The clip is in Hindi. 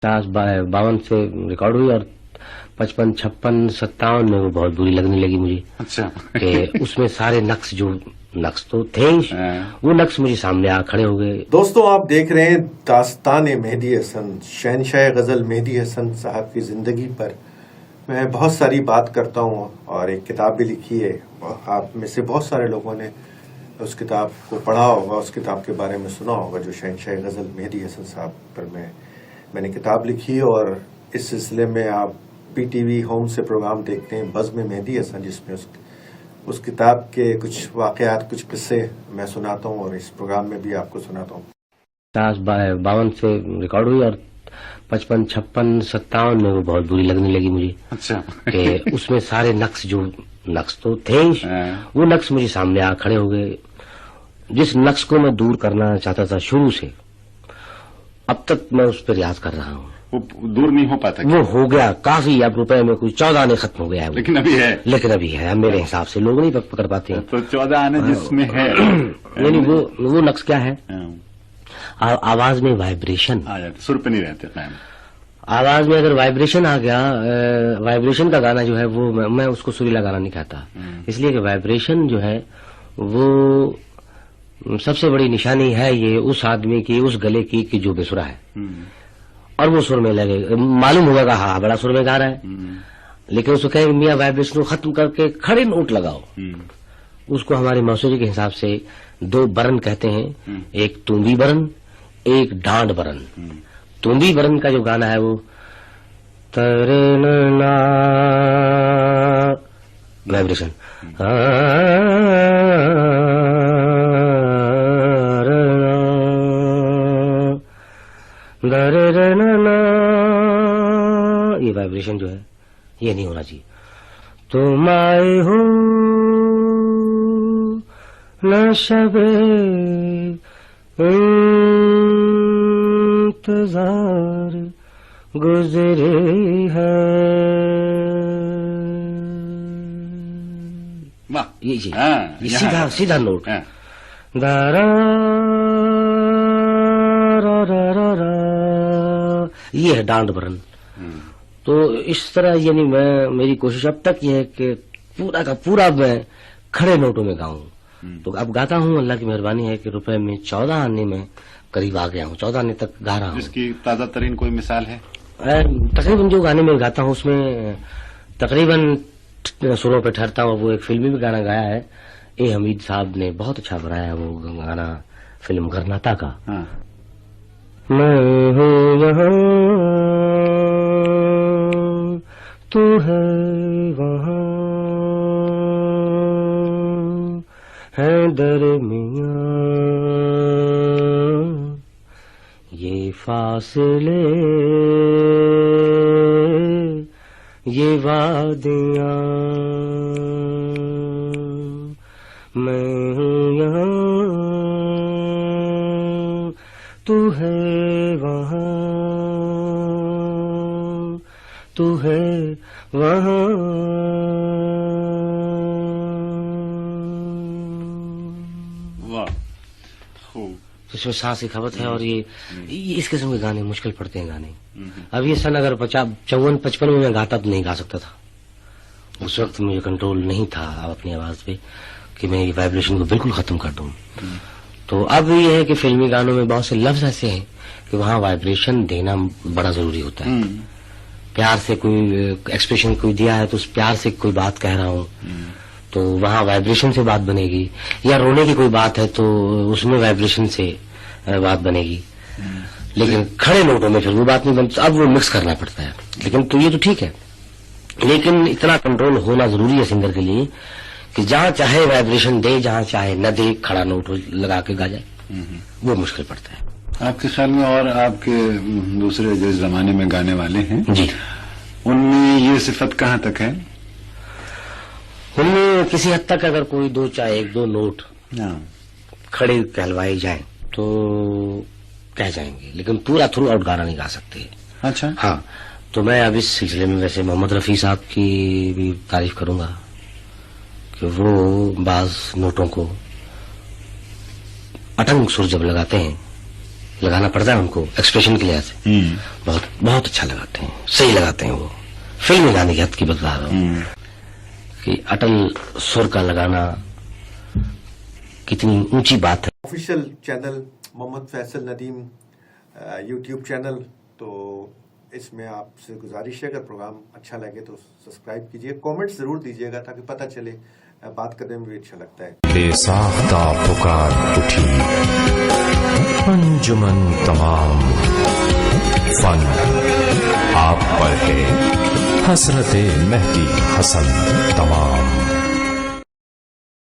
52 से रिकॉर्ड हुई और 55, 56, 57 में वो बहुत बुरी लगने लगी मुझे। अच्छा। कि उसमें सारे नक्श तो थे ही, वो नक्श मुझे सामने आ खड़े हो गए। दोस्तों, आप देख रहे हैं दास्तान मेहदी हसन, शहनशाह गजल मेहदी हसन साहब की जिंदगी पर मैं बहुत सारी बात करता हूँ और एक किताब भी लिखी है। आप में से बहुत सारे लोगों ने उस किताब को पढ़ा होगा, उस किताब के बारे में सुना होगा, जो शहनशाह गजल मेहदी हसन साहब पर मैंने किताब लिखी। और इस सिलसिले में आप PTV होम से प्रोग्राम देखते हैं बज़्म मेहदी हसन, जिसमें उस किताब के कुछ वाक़यात, कुछ किस्से मैं सुनाता हूँ और इस प्रोग्राम में भी आपको सुनाता हूँ। 52 से रिकॉर्ड हुई और 55, 56, 57 में वो बहुत बुरी लगने लगी मुझे। अच्छा। कि उसमें सारे नक्श तो थे ही, वो नक्श मुझे सामने आ खड़े हो गए। जिस नक्श को मैं दूर करना चाहता था शुरू से, अब तक मैं उस पर रियाज कर रहा हूँ। वो दूर नहीं हो पाता क्या? वो हो गया काफी, अब रुपए में कुछ 14 आने खत्म हो गया है वो। लेकिन अभी है। अब मेरे हिसाब से लोग नहीं पकड़ पाते हैं। तो 14 आने जिसमें है यानी वो नक्श क्या है? आवाज में वाइब्रेशन आ जाते, सुर पे नहीं रहते। आवाज में अगर वाइब्रेशन आ गया, वाइब्रेशन का गाना जो है वो मैं उसको सुरीला गाना नहीं कहता, इसलिए कि वाइब्रेशन जो है वो सबसे बड़ी निशानी है ये उस आदमी की, उस गले की कि जो बेसुरा है और वो सुर में लगे। मालूम होगा हाँ बड़ा सुर में गा रहा है, लेकिन उसको कहेंगे मियाँ वाइब्रेशन को खत्म करके खड़े नोट लगाओ। उसको हमारी मौसीकी के हिसाब से 2 बरन कहते हैं, एक तुम्बी बरन, एक डांड बरन। तुम्बी बरन का जो गाना है वो तरना वाइब्रेशन, ये वाइब्रेशन जो है ये नहीं होना चाहिए। तुम आए हो न शबे इंतजार गुजरे है। ये सीधा नोट। दारा ये है डांड बरन। तो इस तरह यानी मेरी कोशिश अब तक ये है कि पूरा का पूरा मैं खड़े नोटों में गाऊं। तो अब गाता हूँ, अल्लाह की मेहरबानी है कि रुपए में 14 आने में करीब आ गया हूँ, 14 आने तक गा रहा हूँ। इसकी ताजा तरीन कोई मिसाल है? तकरीबन जो गाने में गाता हूँ उसमें तकरीबन सुरों पे ठहरता हूँ। वो एक फिल्मी भी गाना गाया है, ए हमीद साहब ने बहुत अच्छा बनाया है वो गाना, फिल्म गरनाता का। मैं हूँ यहाँ तू है वहाँ, है दरमियाँ ये फासले ये वादियाँ। मैं हूँ यहाँ तू है वहाँ, तू है वहाँ। वाह, इसमें सांस की खपत है और ये इस किस्म के गाने मुश्किल पड़ते हैं गाने। अब ये सन अगर 54-55 में मैं गाता तो नहीं गा सकता था। उस वक्त मुझे कंट्रोल नहीं था अपनी आवाज पे कि मैं ये वाइब्रेशन को बिल्कुल खत्म कर दूं। तो अब ये है कि फिल्मी गानों में बहुत से लफ्ज ऐसे हैं कि वहाँ वाइब्रेशन देना बड़ा जरूरी होता है। प्यार से कोई एक्सप्रेशन कोई दिया है तो उस प्यार से कोई बात कह रहा हूँ तो वहाँ वाइब्रेशन से बात बनेगी, या रोने की कोई बात है तो उसमें वाइब्रेशन से बात बनेगी। लेकिन खड़े नोटों में फिर वो बात नहीं बनती, अब वो मिक्स करना पड़ता है। लेकिन तो ये तो ठीक है, लेकिन इतना कंट्रोल होना जरूरी है सिंगर के लिए कि जहाँ चाहे वाइब्रेशन दे, जहाँ चाहे न दे, खड़ा नोट लगा के गा जाए, वो मुश्किल पड़ता है। आपके ख्याल में और आपके दूसरे जो जमाने में गाने वाले हैं जी, उनमें ये सिफत कहाँ तक है? उनमें किसी हद तक अगर कोई चाहे 1-2 नोट खड़े कहलवाए जाए तो कह जाएंगे, लेकिन पूरा थ्रू आउट गाना नहीं गा सकते। अच्छा। हाँ, तो मैं अब इस सिलसिले में वैसे मोहम्मद रफी साहब की भी तारीफ करूंगा कि वो बाज नोटों को अटंग सुर जब लगाते हैं लगाना पड़ता है उनको एक्सप्रेशन के लिहाज से। बहुत बहुत अच्छा लगाते हैं, सही लगाते हैं वो। फिल्मी गाने की हद की बता रहा हूँ कि अटल सुर का लगाना कितनी ऊंची बात है। Official channel Mohammad Faisal Nadeem YouTube channel, तो इसमें आपसे गुजारिश है अगर प्रोग्राम अच्छा लगे तो सब्सक्राइब कीजिए, कमेंट जरूर दीजिएगा ताकि पता चले, बात करने में भी अच्छा लगता है। बेसाख्ता पुकार उठी अंजुमन तमाम, फन आप पर है हसरते मेहदी हसन तमाम।